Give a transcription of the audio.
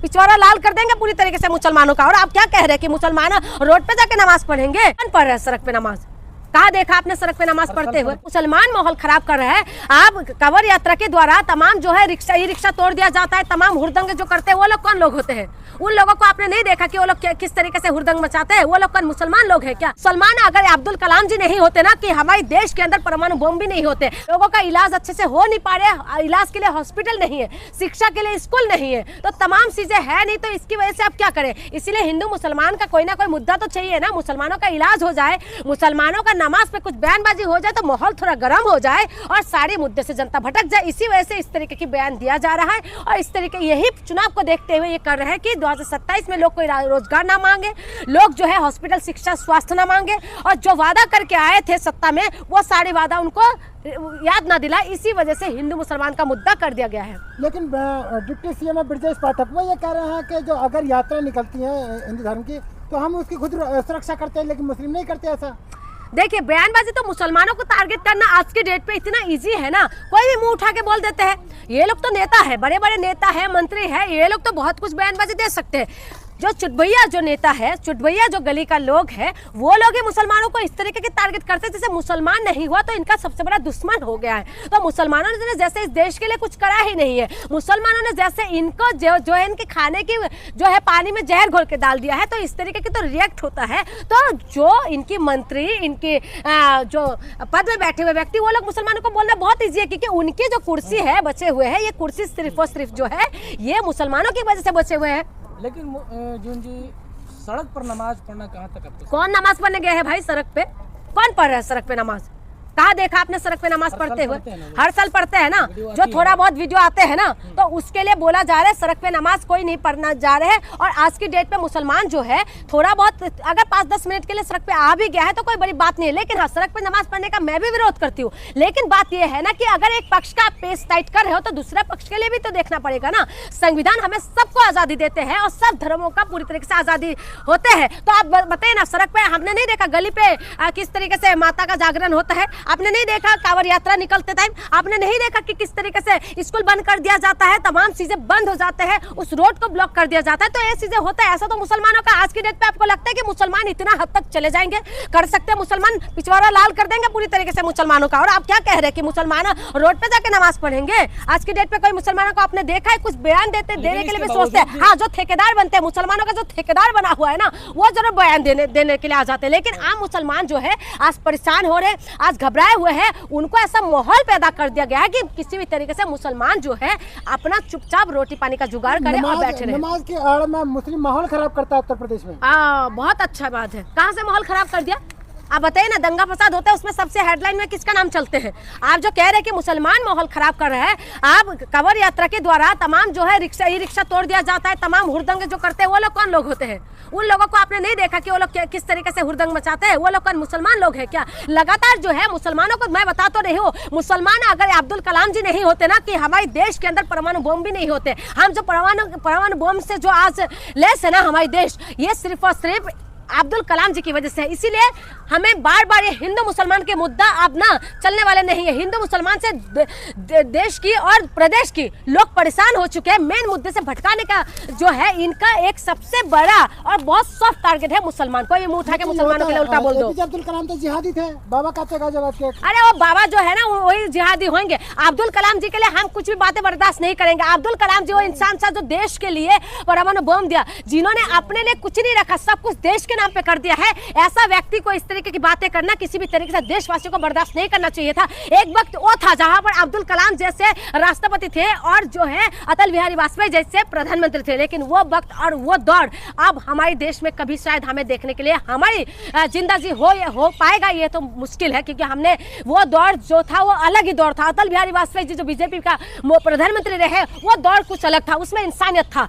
पिछवाड़ा लाल कर देंगे पूरी तरीके से मुसलमानों का। और आप क्या कह रहे हैं कि मुसलमान रोड पे जाके नमाज पढ़ेंगे? कौन पढ़ रहे हैं सड़क पे नमाज? कहाँ देखा आपने सड़क पे नमाज पढ़ते हुए? मुसलमान माहौल खराब कर रहा है। आप कवर यात्रा के द्वारा तमाम जो है रिक्शा ई रिक्शा तोड़ दिया जाता है, तमाम हुड़दंग जो करते हैं वो लोग कौन लोग होते हैं? उन लोगों को आपने नहीं देखा कि वो लोग किस तरीके से हुड़दंग मचाते हैं? वो लोग कौन मुसलमान लोग हैं क्या? सलमान अगर अब्दुल कलाम जी नहीं होते ना, कि हमारे देश के अंदर परमाणु बम भी नहीं होते, लोगों का इलाज अच्छे से हो नहीं पा रहे, इलाज के लिए हॉस्पिटल नहीं है, शिक्षा के लिए स्कूल नहीं है, तो तमाम चीजें है नहीं, तो इसकी वजह से आप क्या करें? इसीलिए हिंदू मुसलमान का कोई ना कोई मुद्दा तो चाहिए ना, मुसलमानों का इलाज हो जाए, मुसलमानों का नमाज पे कुछ बयानबाजी हो जाए तो माहौल थोड़ा गर्म हो जाए और सारे मुद्दे से जनता भटक जाए। इसी वजह से इस तरीके की बयान दिया जा रहा है और इस तरीके यही चुनाव को देखते हुए ये कर रहे हैं कि 2027 में लोग कोई रोजगार ना मांगे, लोग जो है हॉस्पिटल, शिक्षा, स्वास्थ्य ना मांगे और जो वादा करके आए थे सत्ता में वो सारे वादा उनको याद ना दिला। इसी वजह से हिंदू मुसलमान का मुद्दा कर दिया गया है। लेकिन डिप्टी सीएम ब्रजेश पाठक वो ये कह रहे हैं कि जो अगर यात्रा निकलती है हिंदू धर्म की तो हम उसकी खुद सुरक्षा करते हैं, लेकिन मुस्लिम नहीं करते ऐसा। देखिए, बयानबाजी तो मुसलमानों को टारगेट करना आज की डेट पे इतना इजी है ना, कोई भी मुंह उठा के बोल देते हैं। ये लोग तो नेता है, बड़े बड़े नेता है, मंत्री है, ये लोग तो बहुत कुछ बयानबाजी दे सकते हैं। जो चुटभैया जो नेता है, चुटभैया जो गली का लोग है, वो लोग ही मुसलमानों को इस तरीके के टारगेट करते हैं जैसे मुसलमान नहीं हुआ तो इनका सबसे बड़ा दुश्मन हो गया है। तो मुसलमानों ने जैसे इस देश के लिए कुछ करा ही नहीं है, मुसलमानों ने जैसे इनको जो है इनके खाने की जो है पानी में जहर घोल के डाल दिया है, तो इस तरीके की तो रिएक्ट होता है। तो जो इनकी मंत्री, इनके जो पद में बैठे हुए व्यक्ति, वो लोग मुसलमानों को बोलना बहुत ईजी है, क्योंकि उनकी जो कुर्सी है बचे हुए है, ये कुर्सी सिर्फ और सिर्फ जो है ये मुसलमानों की वजह से बचे हुए हैं। लेकिन जून जी, सड़क पर नमाज पढ़ना कहाँ तक आपको? कौन नमाज पढ़ने गए हैं भाई सड़क पे? कौन पढ़ रहा है सड़क पे नमाज? कहाँ देखा आपने सड़क पे नमाज पढ़ते हुए? हर साल पढ़ते हैं ना, जो थोड़ा बहुत वीडियो आते हैं ना, तो उसके लिए बोला जा रहा है सड़क पे नमाज कोई नहीं पढ़ना जा रहे हैं। और आज की डेट पे मुसलमान जो है थोड़ा बहुत अगर 5-10 मिनट के लिए सड़क पे आ भी गया है तो कोई बड़ी बात नहीं है। लेकिन हाँ, सड़क पे नमाज पढ़ने का मैं भी विरोध करती हूँ, लेकिन बात यह है ना कि अगर एक पक्ष का पेश टाइट कर रहे हो तो दूसरे पक्ष के लिए भी तो देखना पड़ेगा ना। संविधान हमें सबको आजादी देते हैं और सब धर्मों का पूरी तरीके से आजादी होते हैं। तो आप बताइए ना, सड़क पे हमने नहीं देखा गली पे किस तरीके से माता का जागरण होता है? आपने नहीं देखा कांवड़ यात्रा निकलते टाइम? आपने नहीं देखा कि किस तरीके से स्कूल बंद कर दिया जाता है, तमाम चीजें बंद हो जाते हैं, उस रोड को ब्लॉक कर दिया जाता है? तो ये चीजें होता है। ऐसा तो मुसलमानों का आज की डेट पे आपको लगता है कि मुसलमान इतना हद तक चले जाएंगे, कर सकते हैं? मुसलमान पिछवाड़ा लाल कर देंगे पूरी तरीके से मुसलमानों का। और आप क्या कह रहे हैं कि मुसलमान रोड पे जाके नमाज पढ़ेंगे? आज की डेट पे कोई मुसलमानों को आपने देखा है कुछ बयान देने के लिए भी सोचते हैं? हाँ, जो ठेकेदार बनते हैं, मुसलमानों का जो ठेकेदार बना हुआ है ना, वो जरूर बयान देने के लिए आ जाते हैं। लेकिन आम मुसलमान जो है आज परेशान हो रहे, आज घबराए हुए हैं, उनको ऐसा माहौल पैदा कर दिया गया है कि किसी भी तरीके से मुसलमान जो है अपना चुपचाप रोटी पानी का जुगाड़ करें और बैठे रहे। नमाज की आड़ में मुस्लिम माहौल खराब करता है उत्तर प्रदेश में। बहुत अच्छा बात है। कहाँ से माहौल खराब कर दिया? आप बताइए ना, दंगा फसाद होता है उसमें सबसे हेडलाइन में किसका नाम चलते हैं? आप जो कह रहे हैं कि मुसलमान माहौल खराब कर रहा है, आप कवर यात्रा के द्वारा तमाम जो है रिक्शा ई रिक्शा तोड़ दिया जाता है, तमाम हुड़दंग जो करते हैं वो लोग कौन लोग होते हैं? उन लोगों को आपने नहीं देखा कि वो लोग किस तरीके से हुड़दंग मचाते हैं? वो लोग कौन मुसलमान लोग हैं क्या? लगातार जो है मुसलमानों को मैं बता तो रही हूँ, मुसलमान अगर अब्दुल कलाम जी नहीं होते ना, कि हमारे देश के अंदर परमाणु बम भी नहीं होते, हम जो परमाणु बम से जो आज लेस है ना हमारे देश, ये सिर्फ और सिर्फ अब्दुल कलाम जी की वजह से है। इसीलिए हमें बार बार ये हिंदू मुसलमान के मुद्दा अब ना चलने वाले नहीं है। हिंदू मुसलमान से देश की और प्रदेश की लोग परेशान हो चुके हैं। मेन मुद्दे से भटकाने का जो है इनका एक सबसे बड़ा और बहुत सॉफ्ट टारगेट है मुसलमान को। ये मुंह उठा के मुसलमानों के लिए उल्टा बोल दो। अब्दुल कलाम तो जिहादी थे, बाबा का जवाब। अरे वो बाबा जो है ना वही जिहादी होंगे। अब्दुल कलाम जी के लिए हम कुछ भी बातें बर्दाश्त नहीं करेंगे। अब्दुल कलाम जी वो इंसान था जो देश के लिए परमाणु बम दिया, जिन्होंने अपने लिए कुछ नहीं रखा, सब कुछ देश के नाम पे कर दिया है। ऐसा व्यक्ति को इस तरीके की बातें करना किसी भी तरीके से देशवासियों को बर्दाश्त नहीं करना चाहिए था। एक वक्त वो था जहां पर अब्दुल कलाम जैसे राष्ट्रपति थे और जो है अटल बिहारी वाजपेयी जैसे प्रधानमंत्री थे, लेकिन वो वक्त और वो दौर अब हमारे देश में कभी शायद हमें देखने के लिए हमारी जिंदगी हो पाएगा ये तो मुश्किल है, क्योंकि हमने वो दौर जो था वो अलग ही दौर था। अटल बिहारी वाजपेयी जी जो बीजेपी का प्रधानमंत्री रहे वो दौर कुछ अलग था, उसमें इंसानियत था।